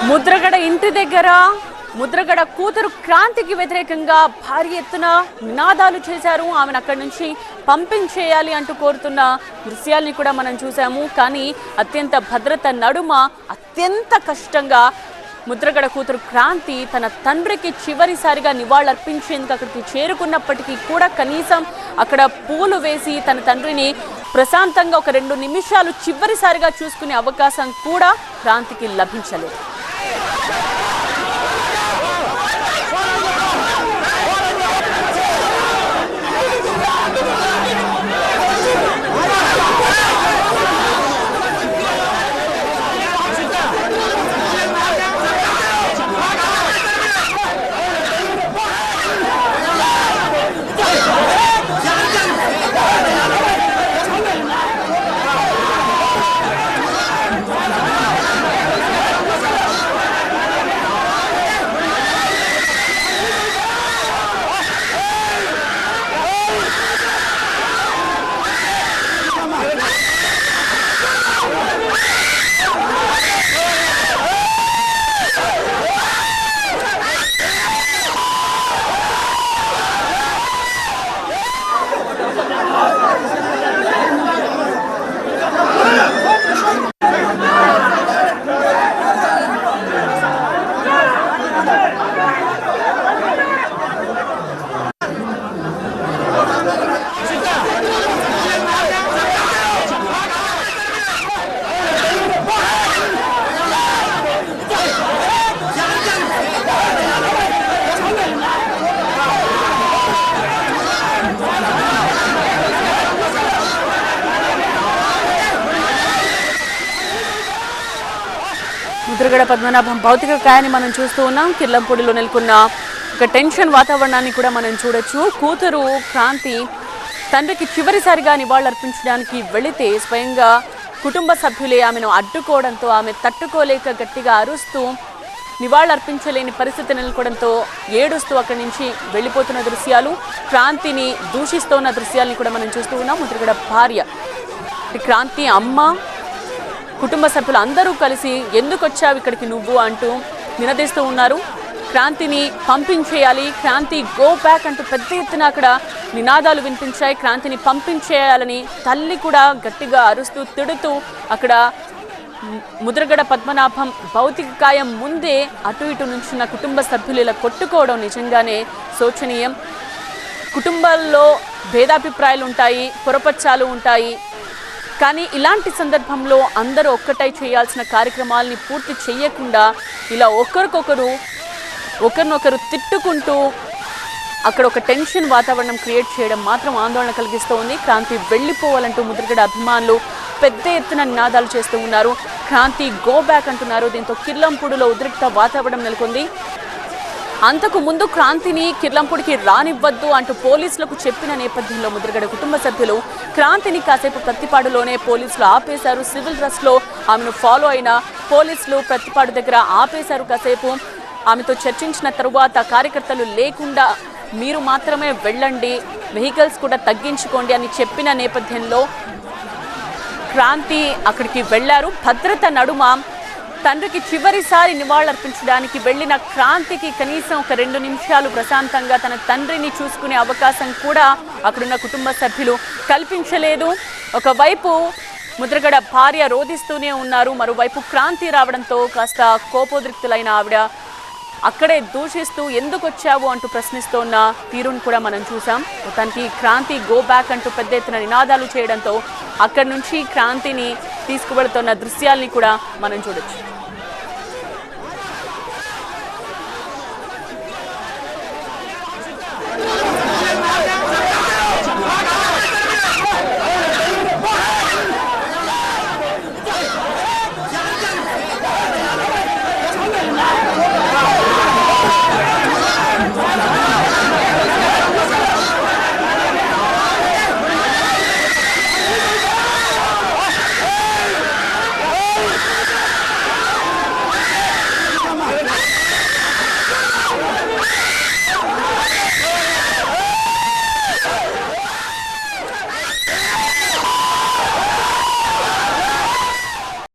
ముద్రగడ ఇంటి దగ్గర ముద్రగడ కూతురు క్రాంతికి వ్యతిరేకంగా భారీ ఎత్తున నినాదాలు చేశారు. ఆమెను అక్కడి నుంచి పంపించేయాలి అంటూ కోరుతున్న దృశ్యాల్ని కూడా మనం చూసాము. కానీ అత్యంత భద్రత నడుమ అత్యంత కష్టంగా ముద్రగడ కూతురు క్రాంతి తన తండ్రికి చివరిసారిగా నివాళులర్పించేందుకు అక్కడికి చేరుకున్నప్పటికీ కూడా కనీసం అక్కడ పూలు వేసి తన తండ్రిని ప్రశాంతంగా ఒక 2 నిమిషాలు చివరిసారిగా చూసుకునే అవకాశం కూడా క్రాంతికి లభించలేదు. ముద్రగడ పద్మనాభం భౌతిక కాయాన్ని మనం చూస్తూ ఉన్నాం. కిర్లంపూడిలో నెలకొన్న ఒక టెన్షన్ వాతావరణాన్ని కూడా మనం చూడొచ్చు. కూతురు క్రాంతి తండ్రికి చివరిసారిగా నివాళులర్పించడానికి వెళితే స్వయంగా కుటుంబ సభ్యులే ఆమెను అడ్డుకోవడంతో ఆమె తట్టుకోలేక గట్టిగా అరుస్తూ నివాళులర్పించలేని పరిస్థితి నెలకొనడంతో ఏడుస్తూ అక్కడి నుంచి వెళ్ళిపోతున్న దృశ్యాలు, క్రాంతిని దూషిస్తున్న దృశ్యాలని కూడా మనం చూస్తూ ఉన్నాం. ముద్రగడ భార్య క్రాంతి అమ్మ కుటుంబ సభ్యులు అందరూ కలిసి ఎందుకు వచ్చావు ఇక్కడికి నువ్వు అంటూ నినదిస్తూ ఉన్నారు. క్రాంతిని పంపించేయాలి, క్రాంతి గో బ్యాక్ అంటూ పెద్ద ఎత్తున అక్కడ నినాదాలు వినిపించాయి. క్రాంతిని పంపించేయాలని తల్లి కూడా గట్టిగా అరుస్తూ తిడుతూ అక్కడ ముద్రగడ పద్మనాభం భౌతిక కాయం ముందే అటు ఇటు నుంచున్న కుటుంబ సభ్యులు ఇలా కొట్టుకోవడం నిజంగానే శోచనీయం. కుటుంబాల్లో భేదాభిప్రాయాలు ఉంటాయి, పొరపచ్చాలు ఉంటాయి. కానీ ఇలాంటి సందర్భంలో అందరూ ఒక్కటై చేయాల్సిన కార్యక్రమాలని పూర్తి చేయకుండా ఇలా ఒకరినొకరు తిట్టుకుంటూ అక్కడ ఒక టెన్షన్ వాతావరణం క్రియేట్ చేయడం మాత్రం ఆందోళన కలిగిస్తూ ఉంది. క్రాంతి వెళ్ళిపోవాలంటూ ముద్రగడ అభిమానులు పెద్ద ఎత్తున నినాదాలు చేస్తూ ఉన్నారు. క్రాంతి గో బ్యాక్ అంటున్నారు. దీంతో కిర్లంపూడిలో ఉద్రిక్త వాతావరణం నెలకొంది. అంతకు ముందు క్రాంతిని కిర్లంపూడికి రానివ్వద్దు అంటూ పోలీసులకు చెప్పిన నేపథ్యంలో ముద్రగడ కుటుంబ సభ్యులు క్రాంతిని కాసేపు ప్రత్తిపాడులోనే పోలీసులు ఆపేశారు. సివిల్ డ్రెస్లో ఆమెను ఫాలో అయిన పోలీసులు ప్రత్తిపాడు దగ్గర ఆపేశారు. కాసేపు ఆమెతో చర్చించిన తరువాత కార్యకర్తలు లేకుండా మీరు మాత్రమే వెళ్ళండి, వెహికల్స్ కూడా తగ్గించుకోండి అని చెప్పిన నేపథ్యంలో క్రాంతి అక్కడికి వెళ్లారు. భద్రత నడుమ తండ్రికి చివరిసారి నివాళులర్పించడానికి వెళ్లిన క్రాంతికి కనీసం ఒక 2 నిమిషాలు ప్రశాంతంగా తన తండ్రిని చూసుకునే అవకాశం కూడా అక్కడున్న కుటుంబ సభ్యులు కల్పించలేదు. ఒకవైపు ముద్రగడ భార్య రోధిస్తూనే ఉన్నారు, మరోవైపు క్రాంతి రావడంతో కాస్త కోపోద్రిక్తులైన ఆవిడ అక్కడే దూషిస్తూ ఎందుకు వచ్చావు అంటూ ప్రశ్నిస్తోన్న తీరును కూడా మనం చూసాం. మొత్తానికి క్రాంతి గో బ్యాక్ అంటూ పెద్ద ఎత్తున నినాదాలు చేయడంతో అక్కడి నుంచి క్రాంతిని తీసుకువెళుతున్న దృశ్యాల్ని కూడా మనం చూడొచ్చు.